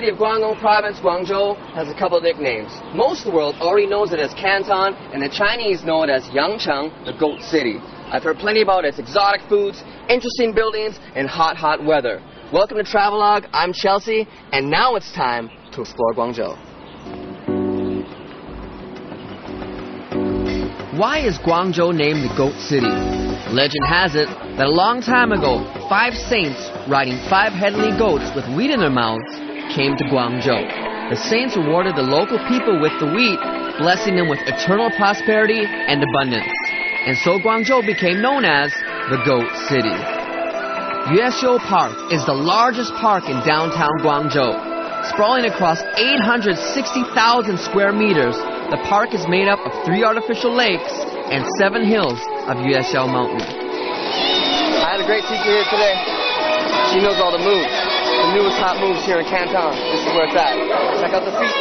city of Guangdong Province, Guangzhou, has a couple of nicknames. Most of the world already knows it as Canton, and the Chinese know it as Yangcheng, the Goat City. I've heard plenty about its exotic foods, interesting buildings, and hot, hot weather. Welcome to Travelogue. I'm Chelsea, and now it's time to explore Guangzhou. Why is Guangzhou named the Goat City? Legend has it that a long time ago, 5 saints riding 5 heavenly goats with wheat in their mouths came to Guangzhou. The saints rewarded the local people with the wheat, blessing them with eternal prosperity and abundance. And so Guangzhou became known as the Goat City. Yuexiu Park is the largest park in downtown Guangzhou. Sprawling across 860,000 square meters, the park is made up of 3 artificial lakes and 7 hills of Yuexiu Mountain. I had a great teacher here today. She knows all the moves, the newest hot moves here in Canton. This is where it's at. Check out the feet.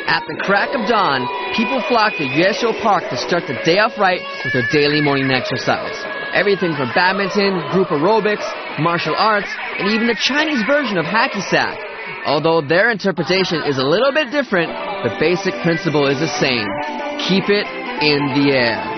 At the crack of dawn, people flock to Yuexiu Park to start the day off right with their daily morning exercise. Everything from badminton, group aerobics, martial arts, and even the Chinese version of hacky sack. Although their interpretation is a little bit different, the basic principle is the same. Keep it in the air.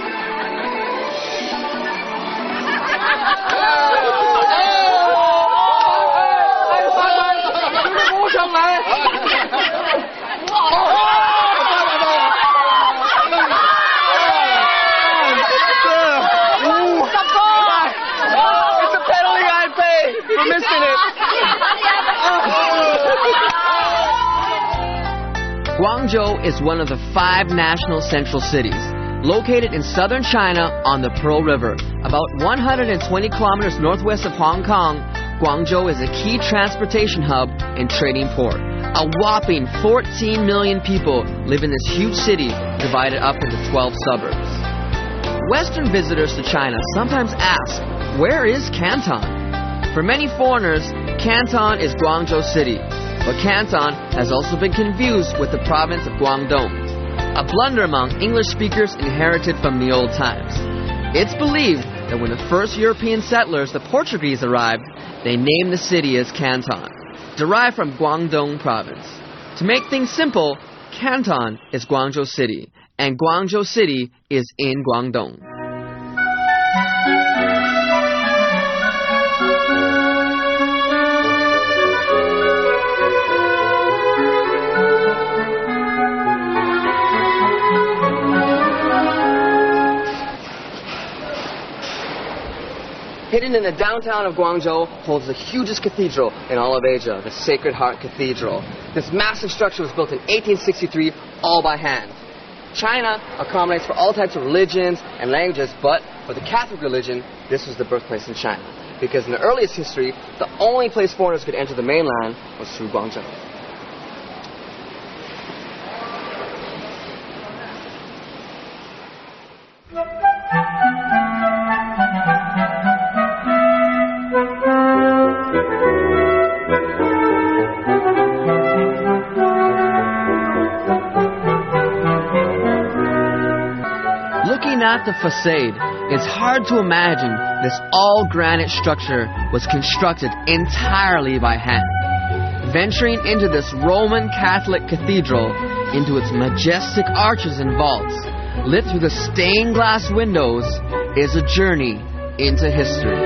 Guangzhou is one of the 5 national central cities. Located in southern China on the Pearl River, about 120 kilometers northwest of Hong Kong, Guangzhou is a key transportation hub and trading port. A whopping 14 million people live in this huge city divided up into 12 suburbs. Western visitors to China sometimes ask, where is Canton? For many foreigners, Canton is Guangzhou City. But Canton has also been confused with the province of Guangdong, a blunder among English speakers inherited from the old times. It's believed that when the first European settlers, the Portuguese, arrived, they named the city as Canton, derived from Guangdong province. To make things simple, Canton is Guangzhou City, and Guangzhou City is in Guangdong. Hidden in the downtown of Guangzhou holds the hugest cathedral in all of Asia, the Sacred Heart Cathedral. This massive structure was built in 1863, all by hand. China accommodates for all types of religions and languages, but for the Catholic religion, this was the birthplace in China. Because in the earliest history, the only place foreigners could enter the mainland was through Guangzhou. At the facade, it's hard to imagine this all-granite structure was constructed entirely by hand. Venturing into this Roman Catholic cathedral, into its majestic arches and vaults, lit through the stained glass windows, is a journey into history.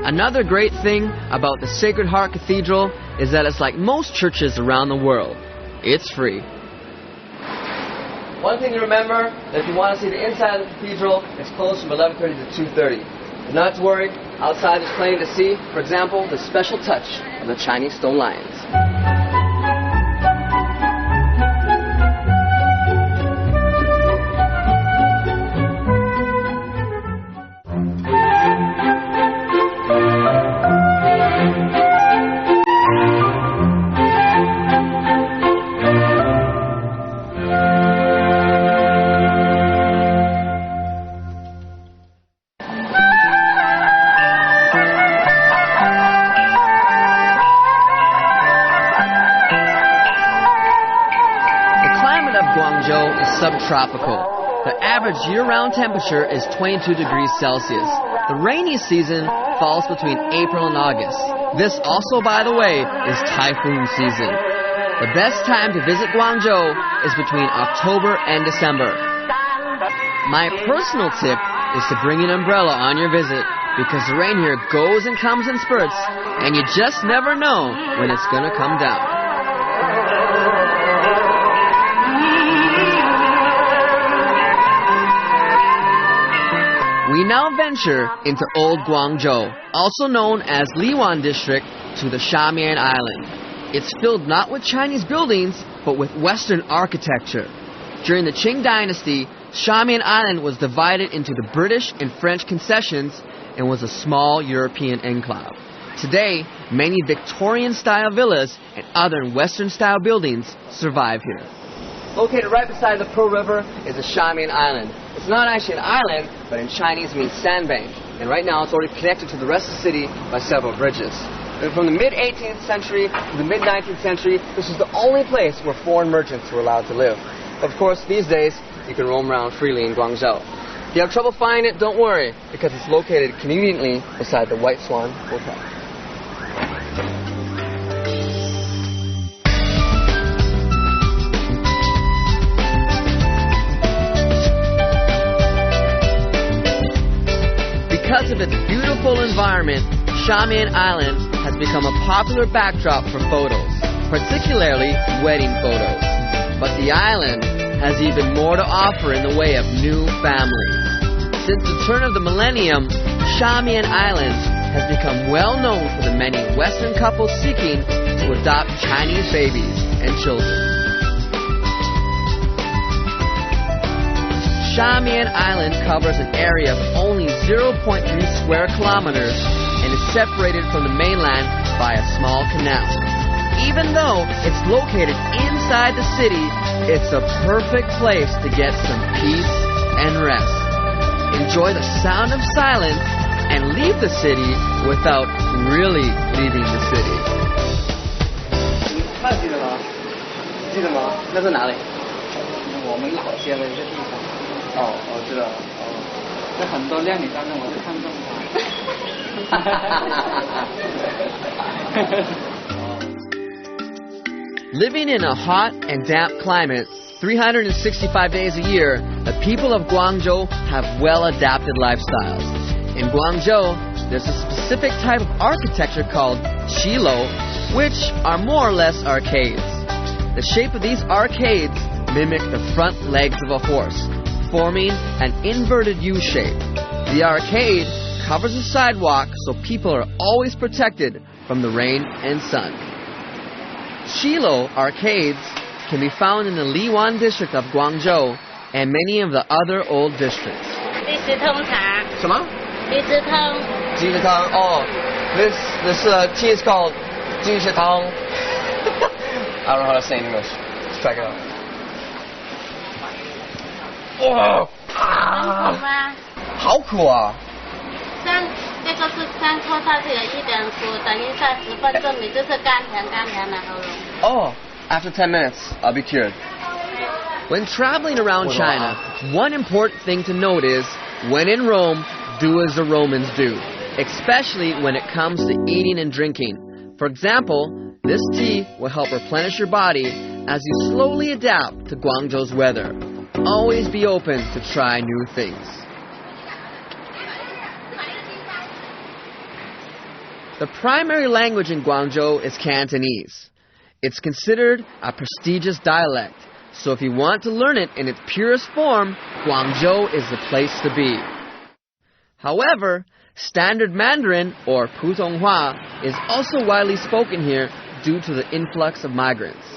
Another great thing about the Sacred Heart Cathedral is that it's like most churches around the world. It's free. One thing to remember, that if you want to see the inside of the cathedral, it's closed from 11:30 to 2:30. Not to worry, outside there's plenty to see. For example, the special touch of the Chinese stone lions. Subtropical. The average year-round temperature is 22 degrees Celsius. The rainy season falls between April and August. This also, by the way, is typhoon season. The best time to visit Guangzhou is between October and December. My personal tip is to bring an umbrella on your visit because the rain here goes and comes in spurts and you just never know when it's going to come down. We now venture into Old Guangzhou, also known as Liwan District, to the Shamian Island. It's filled not with Chinese buildings, but with Western architecture. During the Qing Dynasty, Shamian Island was divided into the British and French concessions and was a small European enclave. Today, many Victorian-style villas and other Western-style buildings survive here. Located right beside the Pearl River is the Shamian Island. It's not actually an island, but in Chinese means sandbank. And right now it's already connected to the rest of the city by several bridges. And from the mid-18th century to the mid-19th century, this was the only place where foreign merchants were allowed to live. Of course, these days, you can roam around freely in Guangzhou. If you have trouble finding it, don't worry, because it's located conveniently beside the White Swan Hotel. Because of its beautiful environment, Shamian Island has become a popular backdrop for photos, particularly wedding photos. But the island has even more to offer in the way of new families. Since the turn of the millennium, Shamian Island has become well known for the many Western couples seeking to adopt Chinese babies and children. Shamian Island covers an area of only 0.3 square kilometers and is separated from the mainland by a small canal. Even though it's located inside the city, it's a perfect place to get some peace and rest. Enjoy the sound of silence and leave the city without really leaving the city. 还记得吗？记得吗？那在哪里？我们老街的一个地方。哦，我知道了。哦，这很多靓女当中，我是看中她。Living in a hot and damp climate, 365 days a year, the people of Guangzhou have well-adapted lifestyles. In Guangzhou, there's a specific type of architecture called qilo, which are more or less arcades. The shape of these arcades mimic the front legs of a horse, forming an inverted U shape. The arcade covers the sidewalk so people are always protected from the rain and sun. Qilo arcades can be found in the Liwan district of Guangzhou and many of the other old districts. 鸡子汤茶。什么？鸡子汤。鸡子汤. Oh, this tea is called 鸡子汤. I don't know how to say in English. Let's check it out. Oh, 好苦啊！这个是刚搓下去的一点苦，等一下10分钟你就是甘甜的喉咙。Oh, after 10 minutes, I'll be cured. When traveling around China, one important thing to note is, when in Rome, do as the Romans do, especially when it comes to eating and drinking. For example, this tea will help replenish your body as you slowly adapt to Guangzhou's weather. Always be open to try new things. The primary language in Guangzhou is Cantonese. It's considered a prestigious dialect, so if you want to learn it in its purest form, Guangzhou is the place to be. However, Standard Mandarin, or Putonghua, is also widely spoken here due to the influx of migrants.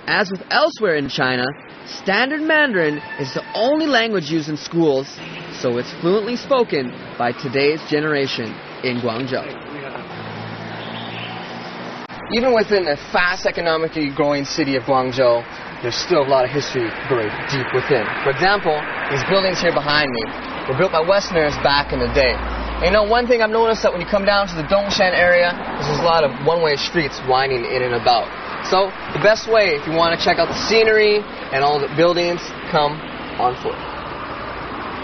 As with elsewhere in China, Standard Mandarin is the only language used in schools, so it's fluently spoken by today's generation in Guangzhou. Even within the fast economically growing city of Guangzhou, there's still a lot of history buried deep within. For example, these buildings here behind me were built by Westerners back in the day. And you know, one thing I've noticed that when you come down to the Dongshan area, there's a lot of one-way streets winding in and about. So the best way, if you want to check out the scenery and all the buildings, come on foot.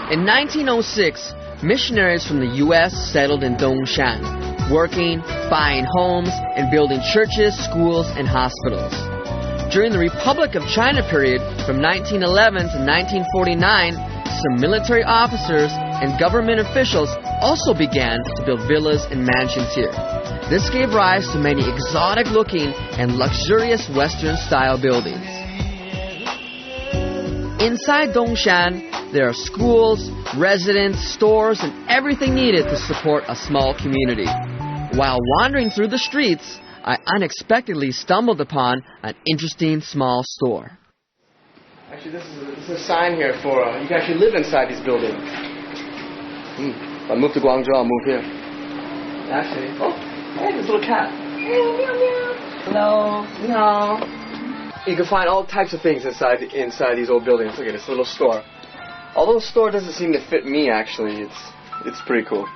In 1906, missionaries from the U.S. settled in Dongshan, working, buying homes, and building churches, schools, and hospitals. During the Republic of China period, from 1911 to 1949, some military officers and government officials also began to build villas and mansions here. This gave rise to many exotic-looking and luxurious Western-style buildings. Inside Dongshan, there are schools, residents, stores, and everything needed to support a small community. While wandering through the streets, I unexpectedly stumbled upon an interesting small store. Actually, this is a sign here for you can actually live inside these buildings. If I move to Guangzhou, I'll move here. Actually, oh, hey, this little cat. Hey, meow, meow. Hello, meow. You can find all types of things inside these old buildings. Look at this little store. Although the store doesn't seem to fit me, actually, it's pretty cool.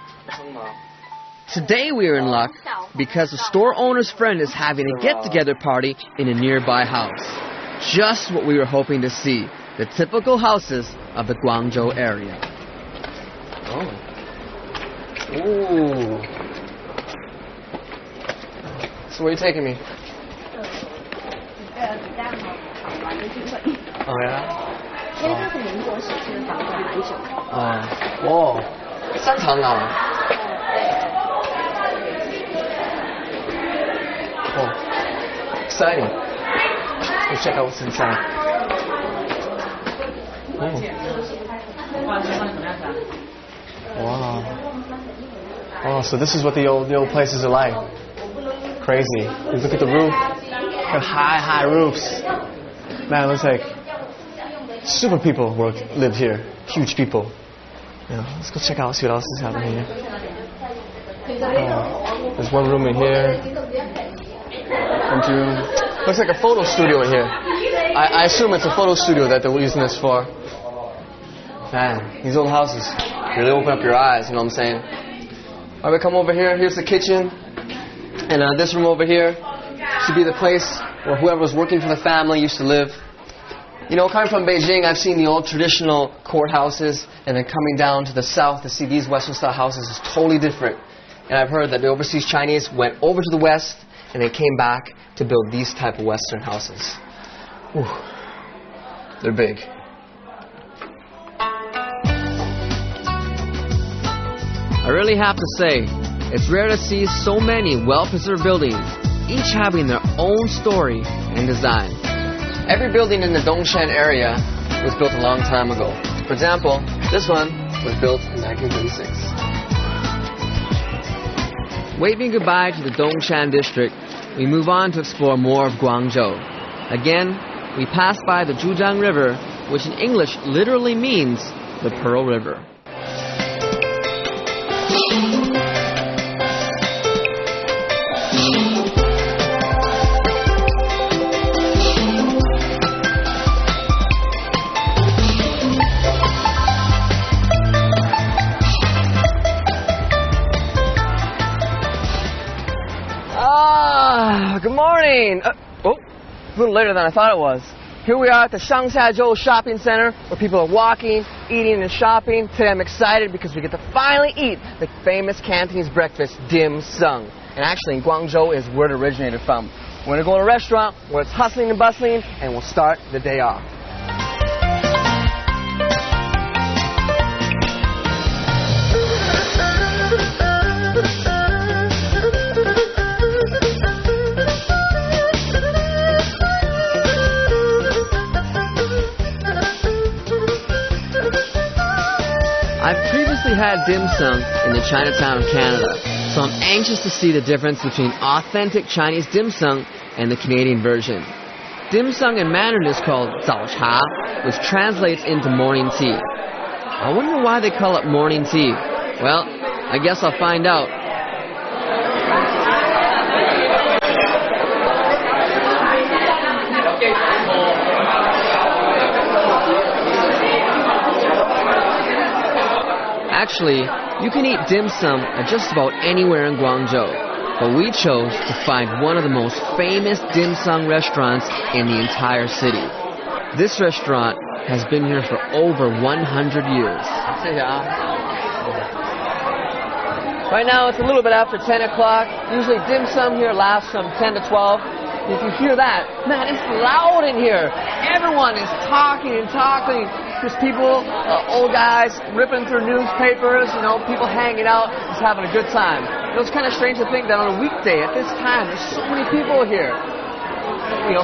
Today we are in luck because the store owner's friend is having a get-together party in a nearby house. Just what we were hoping to see, the typical houses of the Guangzhou area. Oh. Ooh. So where are you taking me? Oh, yeah? Oh. Whoa. 3层啊. Oh, exciting. Let's check out what's inside. Oh. Wow. Oh, so this is what the old places are like. Crazy. You look at the roof. Got high roofs. Man, it looks like super people live here. Huge people. Yeah, let's go check out, see what else is happening here. Oh, there's one room in here. Looks like a photo studio in here. I assume it's a photo studio that they're using this for. Man, these old houses really open up your eyes, you know what I'm saying? Alright, we come over here. Here's the kitchen. And this room over here should be the place where whoever was working for the family used to live. You know, coming from Beijing, I've seen the old traditional courthouses, and then coming down to the south to see these Western-style houses is totally different. And I've heard that the overseas Chinese went over to the West, and they came back to build these type of Western houses. Whew. They're big. I really have to say, it's rare to see so many well-preserved buildings, each having their own story and design. Every building in the Dongshan area was built a long time ago. For example, this one was built in 1936. Waving goodbye to the Dongshan district, we move on to explore more of Guangzhou. Again, we pass by the Zhujiang River, which in English literally means the Pearl River. Good morning! A little later than I thought it was. Here we are at the Shangxiazhou Shopping Center, where people are walking, eating, and shopping. Today I'm excited because we get to finally eat the famous Cantonese breakfast, dim sum. And actually, in Guangzhou is where it originated from. We're going to go to a restaurant where it's hustling and bustling, and we'll start the day off. I've previously had dim sum in the Chinatown of Canada, so I'm anxious to see the difference between authentic Chinese dim sum and the Canadian version. Dim sum in Mandarin is called zao cha, which translates into morning tea. I wonder why they call it morning tea. Well, I guess I'll find out. Actually, you can eat dim sum at just about anywhere in Guangzhou, but we chose to find one of the most famous dim sum restaurants in the entire city. This restaurant has been here for over 100 years. Right now it's a little bit after 10 o'clock. Usually dim sum here lasts from 10 to 12. If you hear that, man, it's loud in here. Everyone is talking and talking. There's people, old guys, ripping through newspapers, people hanging out, just having a good time. It's kind of strange to think that on a weekday at this time, there's so many people here.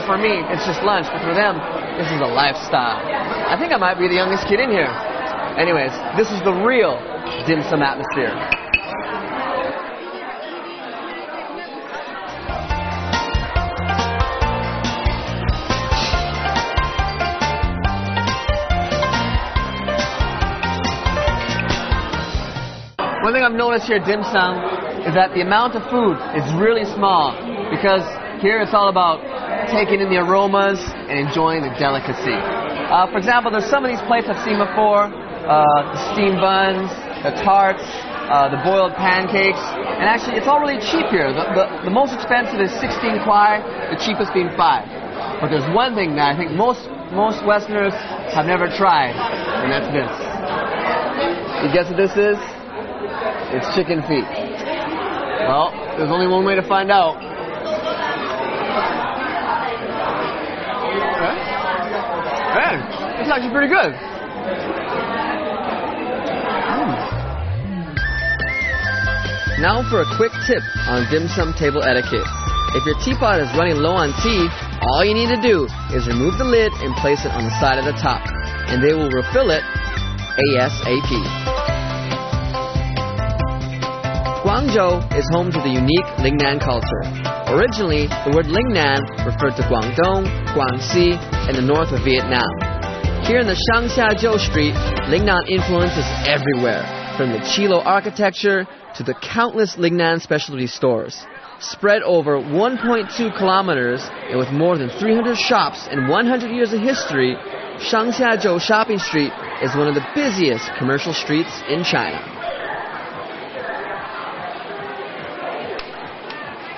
For me, it's just lunch, but for them, this is a lifestyle. I think I might be the youngest kid in here. Anyways, this is the real dim sum atmosphere. One thing I've noticed here at dim sum is that the amount of food is really small, because here it's all about taking in the aromas and enjoying the delicacy. For example, there's some of these plates I've seen before, the steamed buns, the tarts, the boiled pancakes, and actually it's all really cheap here. The most expensive is 16 kwai, the cheapest being 5. But there's one thing that I think most Westerners have never tried, and that's this. You guess what this is? It's chicken feet. Well, there's only one way to find out. Man, it's actually pretty good. Now for a quick tip on dim sum table etiquette. If your teapot is running low on tea, all you need to do is remove the lid and place it on the side of the top, and they will refill it ASAP. Guangzhou is home to the unique Lingnan culture. Originally, the word Lingnan referred to Guangdong, Guangxi, and the north of Vietnam. Here in the Shangxiajiu Street, Lingnan influence is everywhere, from the Qilo architecture to the countless Lingnan specialty stores. Spread over 1.2 kilometers and with more than 300 shops and 100 years of history, Shangxiajiu Shopping Street is one of the busiest commercial streets in China.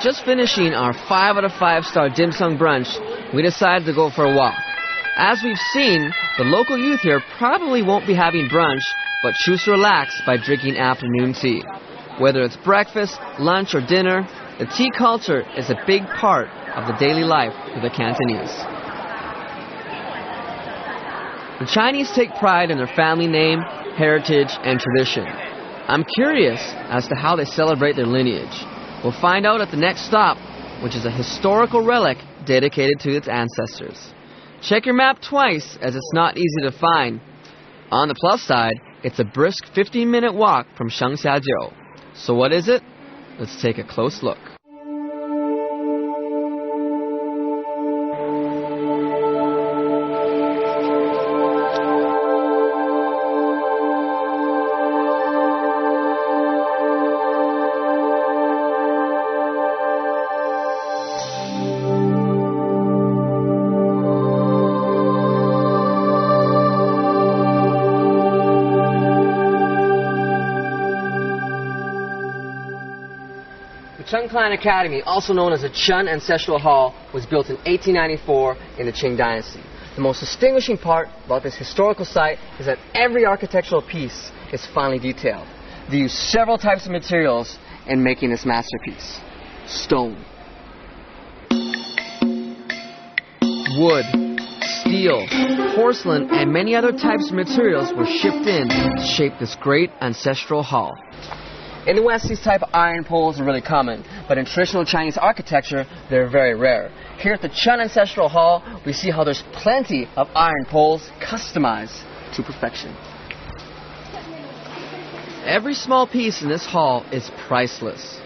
Just finishing our 5 out of 5-star dim sum brunch, we decided to go for a walk. As we've seen, the local youth here probably won't be having brunch, but choose to relax by drinking afternoon tea. Whether it's breakfast, lunch, or dinner, the tea culture is a big part of the daily life for the Cantonese. The Chinese take pride in their family name, heritage, and tradition. I'm curious as to how they celebrate their lineage. We'll find out at the next stop, which is a historical relic dedicated to its ancestors. Check your map twice, as it's not easy to find. On the plus side, it's a brisk 15-minute walk from Shangxiajiu. So what is it? Let's take a close look. Chun Clan Academy, also known as the Chun Ancestral Hall, was built in 1894 in the Qing Dynasty. The most distinguishing part about this historical site is that every architectural piece is finely detailed. They use several types of materials in making this masterpiece. Stone, wood, steel, porcelain, and many other types of materials were shipped in to shape this great ancestral hall. In the West, these type of iron poles are really common, but in traditional Chinese architecture, they're very rare. Here at the Chun Ancestral Hall, we see how there's plenty of iron poles customized to perfection. Every small piece in this hall is priceless.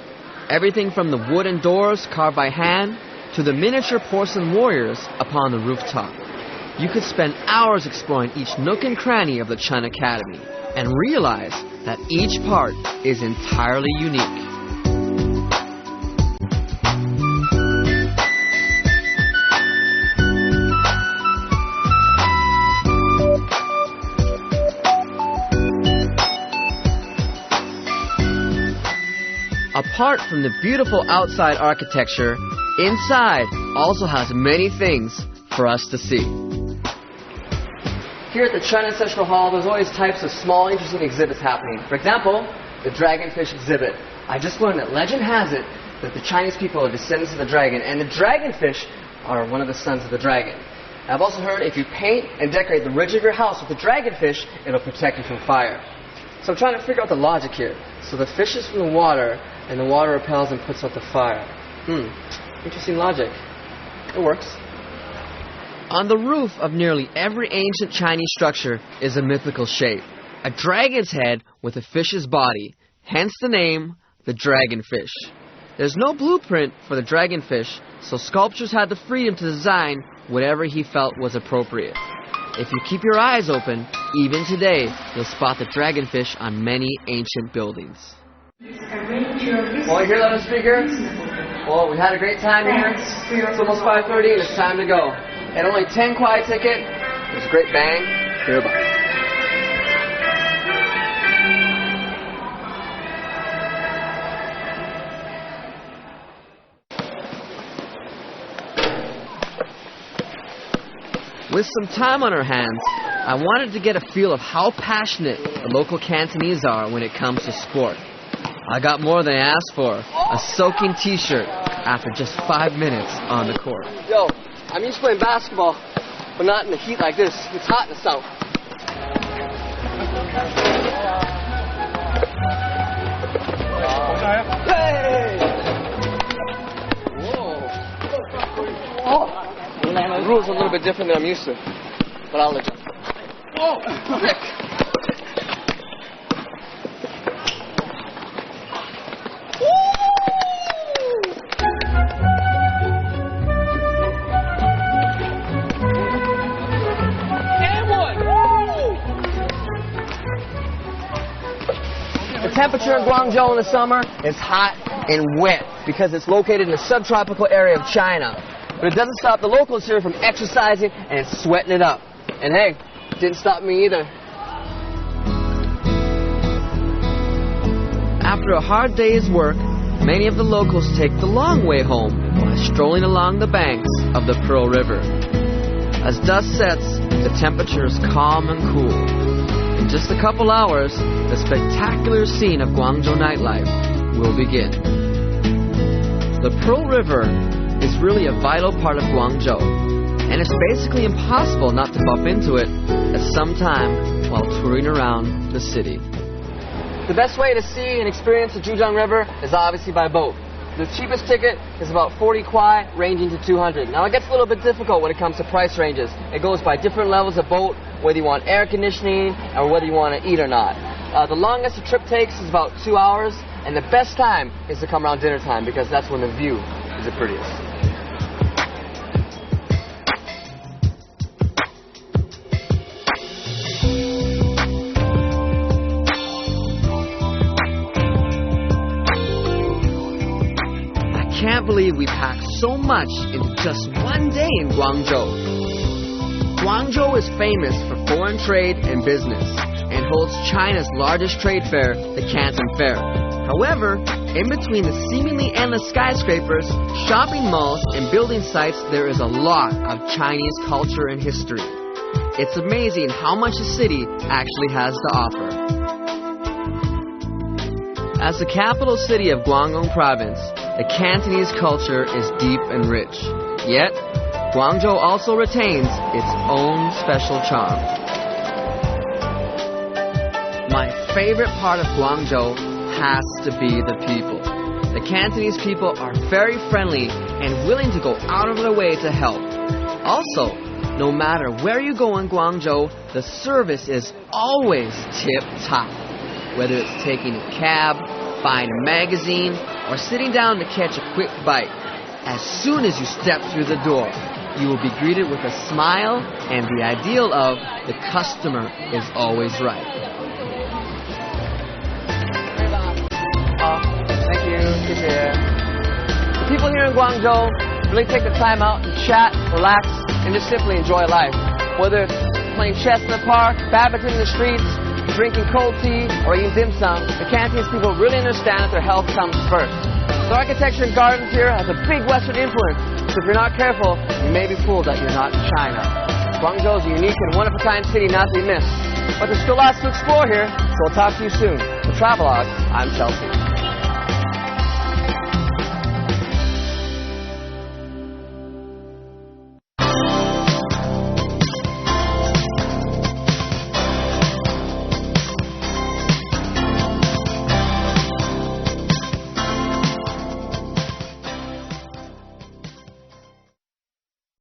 Everything from the wooden doors carved by hand to the miniature porcelain warriors upon the rooftop. You could spend hours exploring each nook and cranny of the Chun Academy and realize that each part is entirely unique. Apart from the beautiful outside architecture, inside also has many things for us to see. Here at the China Ancestral Hall, there's always types of small, interesting exhibits happening. For example, the dragonfish exhibit. I just learned that legend has it that the Chinese people are descendants of the dragon, and the dragonfish are one of the sons of the dragon. I've also heard if you paint and decorate the ridge of your house with the dragonfish, it'll protect you from fire. So I'm trying to figure out the logic here. So the fish is from the water, and the water repels and puts out the fire. Interesting logic. It works. On the roof of nearly every ancient Chinese structure is a mythical shape. A dragon's head with a fish's body, hence the name, the dragonfish. There's no blueprint for the dragonfish, so sculptors had the freedom to design whatever he felt was appropriate. If you keep your eyes open, even today, you'll spot the dragonfish on many ancient buildings. Well, you hear that, speaker? Well, we had a great time here. It's almost 5:30 and it's time to go. At only 10 quiet ticket, there's a great bang. Goodbye. With some time on our hands, I wanted to get a feel of how passionate the local Cantonese are when it comes to sport. I got more than I asked for, a soaking t-shirt after just 5 minutes on the court. Yo, I'm used to playing basketball, but not in the heat like this. It's hot in the south. Hey! Whoa! Oh! The rules are a little bit different than I'm used to, but I'll adjust. Whoa! Rick! The temperature in Guangzhou in the summer is hot and wet because it's located in the subtropical area of China. But it doesn't stop the locals here from exercising and sweating it up. And hey, it didn't stop me either. After a hard day's work, many of the locals take the long way home while strolling along the banks of the Pearl River. As dusk sets, the temperature is calm and cool. In just a couple hours, the spectacular scene of Guangzhou nightlife will begin. The Pearl River is really a vital part of Guangzhou, and it's basically impossible not to bump into it at some time while touring around the city. The best way to see and experience the Zhujiang River is obviously by boat. The cheapest ticket is about 40 kuai, ranging to 200. Now it gets a little bit difficult when it comes to price ranges. It goes by different levels of boat, whether you want air conditioning or whether you want to eat or not. The longest the trip takes is about 2 hours, and the best time is to come around dinner time because that's when the view is the prettiest. I can't believe we packed so much in just one day in Guangzhou. Guangzhou is famous for foreign trade and business and holds China's largest trade fair, the Canton Fair. However, in between the seemingly endless skyscrapers, shopping malls, and building sites, there is a lot of Chinese culture and history. It's amazing how much the city actually has to offer. As the capital city of Guangdong Province, the Cantonese culture is deep and rich. Yet, Guangzhou also retains its own special charm. My favorite part of Guangzhou has to be the people. The Cantonese people are very friendly and willing to go out of their way to help. Also, no matter where you go in Guangzhou, the service is always tip-top. Whether it's taking a cab, buying a magazine, or sitting down to catch a quick bite, as soon as you step through the door, you will be greeted with a smile and the ideal of the customer is always right. Thank you. The people here in Guangzhou really take the time out to chat, relax, and just simply enjoy life. Whether it's playing chess in the park, badminton in the streets, drinking cold tea, or eating dim sum, the Cantonese people really understand that their health comes first. The architecture and gardens here has a big Western influence, so if you're not careful, you may be fooled that you're not in China. Guangzhou is a unique and one-of-a-kind city not to be missed. But there's still lots to explore here, so we'll talk to you soon. For Travelogue, I'm Chelsea.